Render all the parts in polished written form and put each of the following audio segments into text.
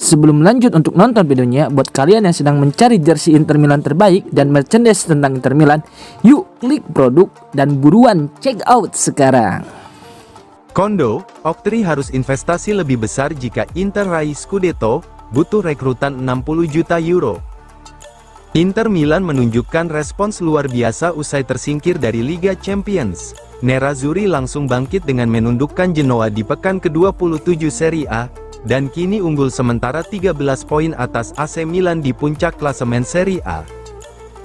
Sebelum lanjut untuk nonton videonya, buat kalian yang sedang mencari jersey Inter Milan terbaik dan merchandise tentang Inter Milan, yuk klik produk dan buruan check out sekarang. Kondo, Oktri harus investasi lebih besar jika Inter raih Scudetto, butuh rekrutan 60 juta euro. Inter Milan menunjukkan respons luar biasa usai tersingkir dari Liga Champions. Nerazzurri langsung bangkit dengan menundukkan Genoa di pekan ke-27 Serie A, dan kini unggul sementara 13 poin atas AC Milan di puncak klasemen Serie A.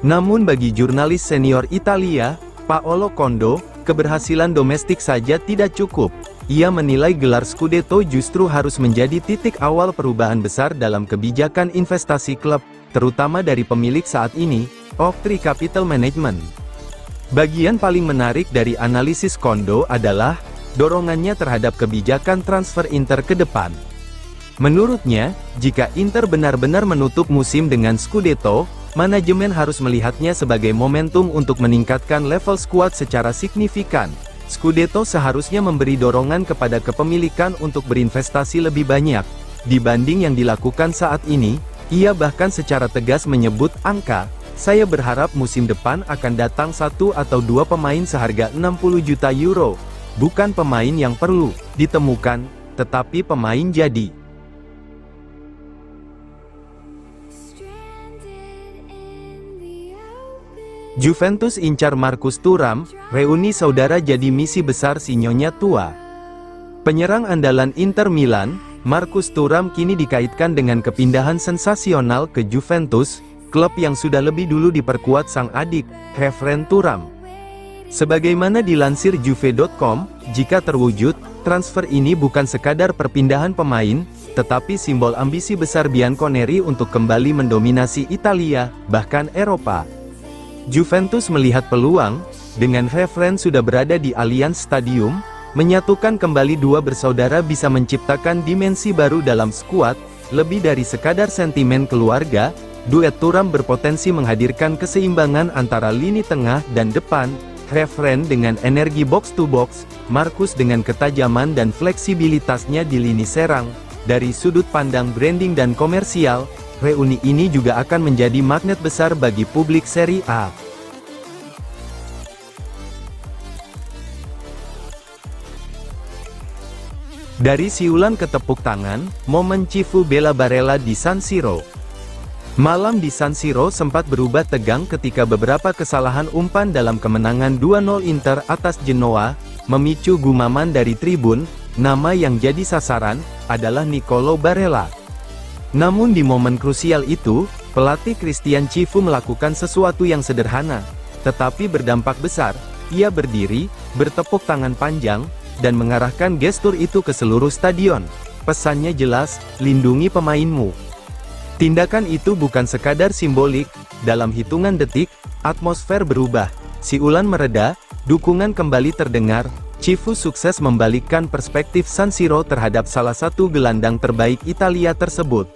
Namun bagi jurnalis senior Italia, Paolo Kondo, keberhasilan domestik saja tidak cukup. Ia menilai gelar Scudetto justru harus menjadi titik awal perubahan besar dalam kebijakan investasi klub, terutama dari pemilik saat ini, Oaktree Capital Management. Bagian paling menarik dari analisis Kondo adalah dorongannya terhadap kebijakan transfer Inter ke depan. Menurutnya, jika Inter benar-benar menutup musim dengan Scudetto, manajemen harus melihatnya sebagai momentum untuk meningkatkan level skuad secara signifikan. Scudetto seharusnya memberi dorongan kepada kepemilikan untuk berinvestasi lebih banyak dibanding yang dilakukan saat ini. Ia bahkan secara tegas menyebut angka, "Saya berharap musim depan akan datang 1 atau 2 pemain seharga 60 juta euro. Bukan pemain yang perlu ditemukan, tetapi pemain jadi." Juventus incar Marcus Thuram, reuni saudara jadi misi besar si Nyonya Tua. Penyerang andalan Inter Milan, Marcus Thuram kini dikaitkan dengan kepindahan sensasional ke Juventus, klub yang sudah lebih dulu diperkuat sang adik, Khéphren Thuram. Sebagaimana dilansir Juve.com, jika terwujud, transfer ini bukan sekadar perpindahan pemain, tetapi simbol ambisi besar Bianconeri untuk kembali mendominasi Italia, bahkan Eropa. Juventus melihat peluang, dengan Khéphren sudah berada di Allianz Stadium, menyatukan kembali dua bersaudara bisa menciptakan dimensi baru dalam skuad, lebih dari sekadar sentimen keluarga. Duet Thuram berpotensi menghadirkan keseimbangan antara lini tengah dan depan, Khéphren dengan energi box to box, Marcus dengan ketajaman dan fleksibilitasnya di lini serang. Dari sudut pandang branding dan komersial, reuni ini juga akan menjadi magnet besar bagi publik Serie A. Dari siulan ke tepuk tangan, momen Cifu bela Barella di San Siro. Malam di San Siro sempat berubah tegang ketika beberapa kesalahan umpan dalam kemenangan 2-0 Inter atas Genoa, memicu gumaman dari tribun. Nama yang jadi sasaran adalah Nicolo Barella. Namun di momen krusial itu, pelatih Christian Cifu melakukan sesuatu yang sederhana, tetapi berdampak besar. Ia berdiri, bertepuk tangan panjang, dan mengarahkan gestur itu ke seluruh stadion. Pesannya jelas, lindungi pemainmu. Tindakan itu bukan sekadar simbolik, dalam hitungan detik, atmosfer berubah, siulan mereda, dukungan kembali terdengar. Cifu sukses membalikkan perspektif San Siro terhadap salah satu gelandang terbaik Italia tersebut.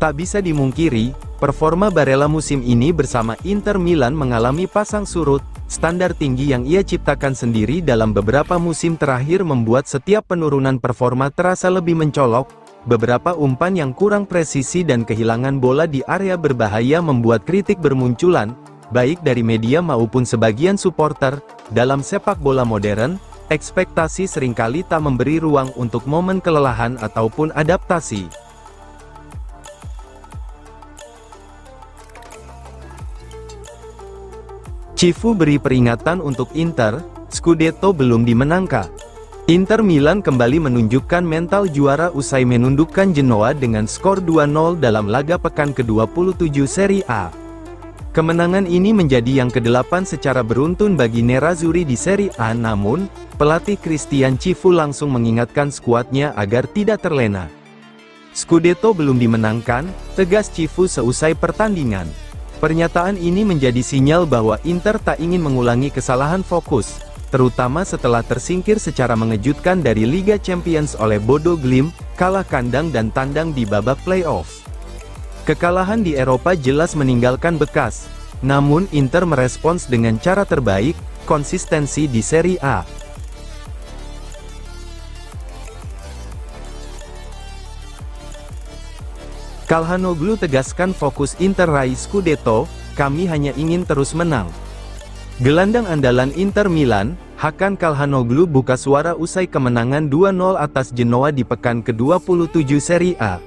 Tak bisa dimungkiri, performa Barella musim ini bersama Inter Milan mengalami pasang surut. Standar tinggi yang ia ciptakan sendiri dalam beberapa musim terakhir membuat setiap penurunan performa terasa lebih mencolok. Beberapa umpan yang kurang presisi dan kehilangan bola di area berbahaya membuat kritik bermunculan, baik dari media maupun sebagian supporter. Dalam sepak bola modern, ekspektasi seringkali tak memberi ruang untuk momen kelelahan ataupun adaptasi. Cifu beri peringatan untuk Inter, Scudetto belum dimenangkan. Inter Milan kembali menunjukkan mental juara usai menundukkan Genoa dengan skor 2-0 dalam laga pekan ke-27 Serie A. Kemenangan ini menjadi yang ke-8 secara beruntun bagi Nerazzurri di Serie A, namun, pelatih Christian Cifu langsung mengingatkan skuadnya agar tidak terlena. Scudetto belum dimenangkan, tegas Cifu seusai pertandingan. Pernyataan ini menjadi sinyal bahwa Inter tak ingin mengulangi kesalahan fokus, terutama setelah tersingkir secara mengejutkan dari Liga Champions oleh Bodo Glimt, kalah kandang dan tandang di babak playoff. Kekalahan di Eropa jelas meninggalkan bekas, namun Inter merespons dengan cara terbaik, konsistensi di Serie A. Calhanoglu tegaskan fokus Inter raih Scudetto, kami hanya ingin terus menang. Gelandang andalan Inter Milan, Hakan Calhanoglu buka suara usai kemenangan 2-0 atas Genoa di pekan ke-27 Serie A.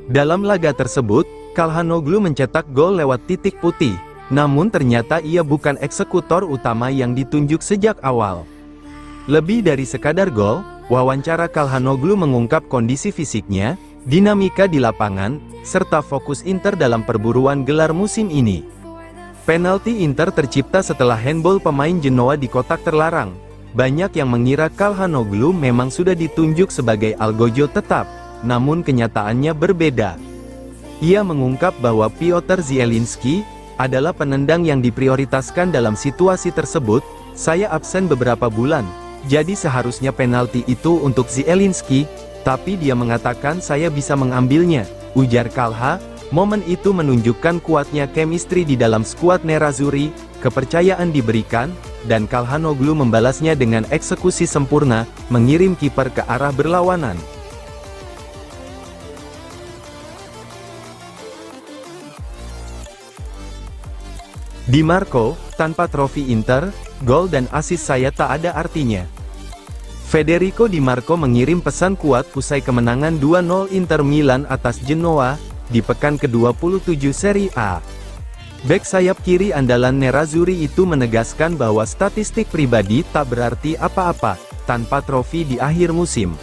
Dalam laga tersebut, Calhanoglu mencetak gol lewat titik putih, namun ternyata ia bukan eksekutor utama yang ditunjuk sejak awal. Lebih dari sekadar gol, wawancara Calhanoglu mengungkap kondisi fisiknya, dinamika di lapangan, serta fokus Inter dalam perburuan gelar musim ini. Penalti Inter tercipta setelah handball pemain Genoa di kotak terlarang. Banyak yang mengira Calhanoglu memang sudah ditunjuk sebagai algojo tetap, namun kenyataannya berbeda. Ia mengungkap bahwa Piotr Zielinski adalah penendang yang diprioritaskan dalam situasi tersebut. Saya absen beberapa bulan, jadi seharusnya penalti itu untuk Zielinski, tapi dia mengatakan saya bisa mengambilnya, ujar Calha. Momen itu menunjukkan kuatnya chemistry di dalam skuad Nerazzurri, kepercayaan diberikan, dan Calhanoglu membalasnya dengan eksekusi sempurna, mengirim kiper ke arah berlawanan. Di Marco, tanpa trofi Inter, gol dan assist saya tak ada artinya. Federico Di Marco mengirim pesan kuat usai kemenangan 2-0 Inter Milan atas Genoa, di pekan ke-27 Serie A. Bek sayap kiri andalan Nerazzurri itu menegaskan bahwa statistik pribadi tak berarti apa-apa, tanpa trofi di akhir musim.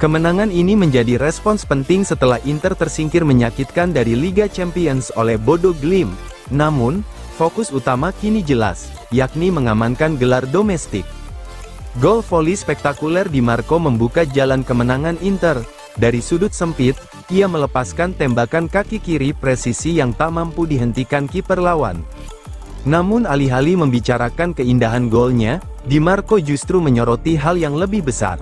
Kemenangan ini menjadi respons penting setelah Inter tersingkir menyakitkan dari Liga Champions oleh Bodo Glimt. Namun, fokus utama kini jelas, yakni mengamankan gelar domestik. Gol voli spektakuler Di Marco membuka jalan kemenangan Inter. Dari sudut sempit, ia melepaskan tembakan kaki kiri presisi yang tak mampu dihentikan kiper lawan. Namun alih-alih membicarakan keindahan golnya, Di Marco justru menyoroti hal yang lebih besar.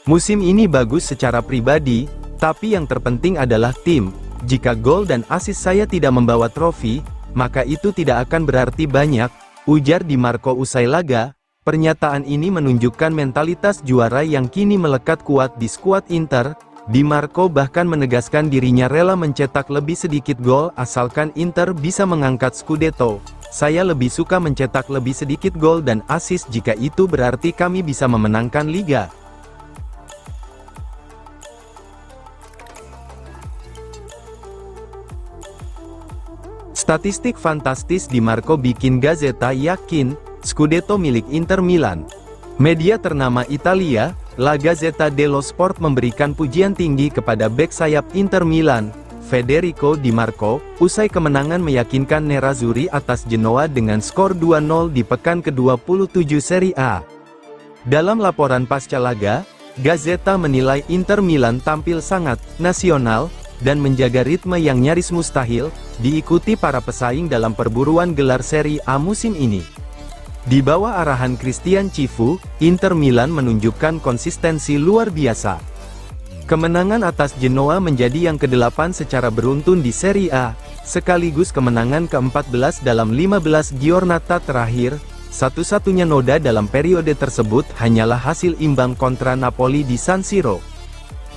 Musim ini bagus secara pribadi, tapi yang terpenting adalah tim. Jika gol dan assist saya tidak membawa trofi, maka itu tidak akan berarti banyak, ujar Di Marco usai laga. Pernyataan ini menunjukkan mentalitas juara yang kini melekat kuat di skuad Inter. Di Marco bahkan menegaskan dirinya rela mencetak lebih sedikit gol asalkan Inter bisa mengangkat Scudetto. Saya lebih suka mencetak lebih sedikit gol dan assist jika itu berarti kami bisa memenangkan liga. Statistik fantastis Di Marco bikin Gazzetta yakin Scudetto milik Inter Milan. Media ternama Italia, La Gazzetta dello Sport memberikan pujian tinggi kepada bek sayap Inter Milan, Federico Di Marco, usai kemenangan meyakinkan Nerazzurri atas Genoa dengan skor 2-0 di pekan ke-27 Serie A. Dalam laporan pasca laga, Gazzetta menilai Inter Milan tampil sangat nasional, dan menjaga ritme yang nyaris mustahil, diikuti para pesaing dalam perburuan gelar Serie A musim ini. Di bawah arahan Christian Cifu, Inter Milan menunjukkan konsistensi luar biasa. Kemenangan atas Genoa menjadi yang ke-8 secara beruntun di Serie A, sekaligus kemenangan ke-14 dalam 15 giornata terakhir. Satu-satunya noda dalam periode tersebut hanyalah hasil imbang kontra Napoli di San Siro.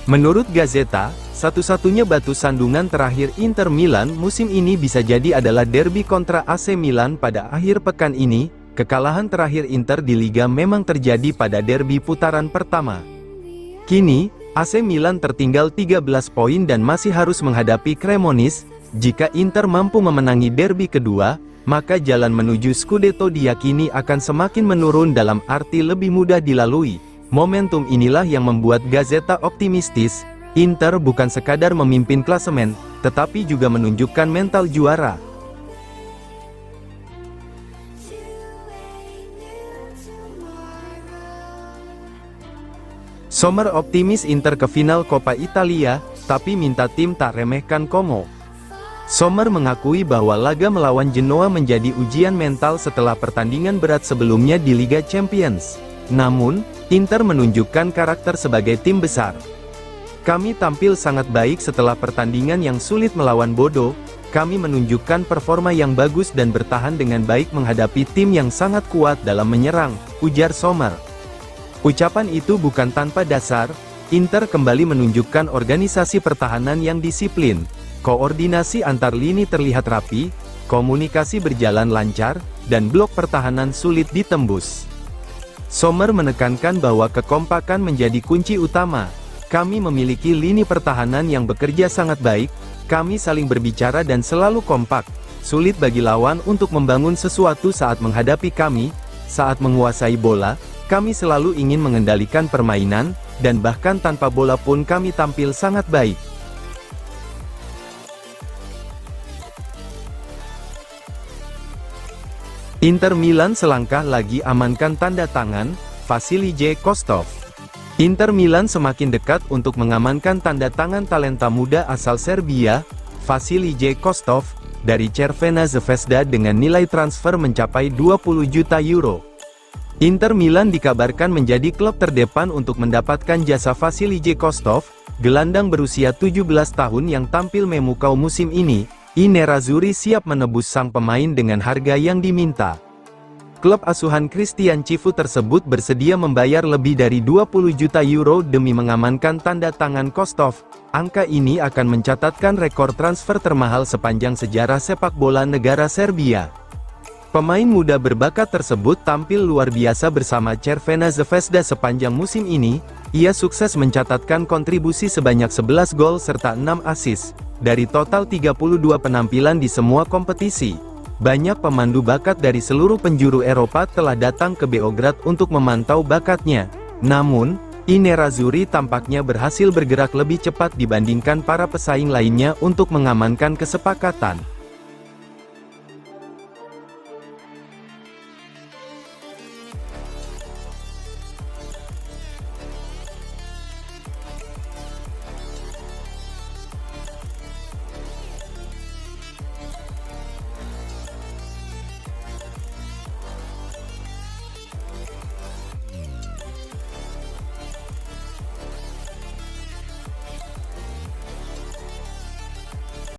Menurut Gazzetta, satu-satunya batu sandungan terakhir Inter Milan musim ini bisa jadi adalah derby kontra AC Milan pada akhir pekan ini. Kekalahan terakhir Inter di Liga memang terjadi pada derby putaran pertama. Kini, AC Milan tertinggal 13 poin dan masih harus menghadapi Cremonese. Jika Inter mampu memenangi derby kedua, maka jalan menuju Scudetto diyakini akan semakin menurun dalam arti lebih mudah dilalui. Momentum inilah yang membuat Gazzetta optimistis, Inter bukan sekadar memimpin klasemen, tetapi juga menunjukkan mental juara. Sommer optimis Inter ke final Coppa Italia, tapi minta tim tak remehkan Como. Sommer mengakui bahwa laga melawan Genoa menjadi ujian mental setelah pertandingan berat sebelumnya di Liga Champions. Namun, Inter menunjukkan karakter sebagai tim besar. Kami tampil sangat baik setelah pertandingan yang sulit melawan Bodo. Kami menunjukkan performa yang bagus dan bertahan dengan baik menghadapi tim yang sangat kuat dalam menyerang, ujar Sommer. Ucapan itu bukan tanpa dasar. Inter kembali menunjukkan organisasi pertahanan yang disiplin. Koordinasi antar lini terlihat rapi, komunikasi berjalan lancar, dan blok pertahanan sulit ditembus. Sommer menekankan bahwa kekompakan menjadi kunci utama. Kami memiliki lini pertahanan yang bekerja sangat baik, kami saling berbicara dan selalu kompak. Sulit bagi lawan untuk membangun sesuatu saat menghadapi kami. Saat menguasai bola, kami selalu ingin mengendalikan permainan, dan bahkan tanpa bola pun kami tampil sangat baik. Inter Milan selangkah lagi amankan tanda tangan, Vasilij Kostov. Inter Milan semakin dekat untuk mengamankan tanda tangan talenta muda asal Serbia, Vasilij Kostov, dari Crvena Zvezda dengan nilai transfer mencapai 20 juta euro. Inter Milan dikabarkan menjadi klub terdepan untuk mendapatkan jasa Vasilij Kostov, gelandang berusia 17 tahun yang tampil memukau musim ini. I Nerazzurri siap menebus sang pemain dengan harga yang diminta. Klub asuhan Christian Chivu tersebut bersedia membayar lebih dari 20 juta euro demi mengamankan tanda tangan Kostov. Angka ini akan mencatatkan rekor transfer termahal sepanjang sejarah sepak bola negara Serbia. Pemain muda berbakat tersebut tampil luar biasa bersama Crvena Zvezda sepanjang musim ini. Ia sukses mencatatkan kontribusi sebanyak 11 gol serta 6 assist, dari total 32 penampilan di semua kompetisi. Banyak pemandu bakat dari seluruh penjuru Eropa telah datang ke Beograd untuk memantau bakatnya. Namun, I Nerazzurri tampaknya berhasil bergerak lebih cepat dibandingkan para pesaing lainnya untuk mengamankan kesepakatan.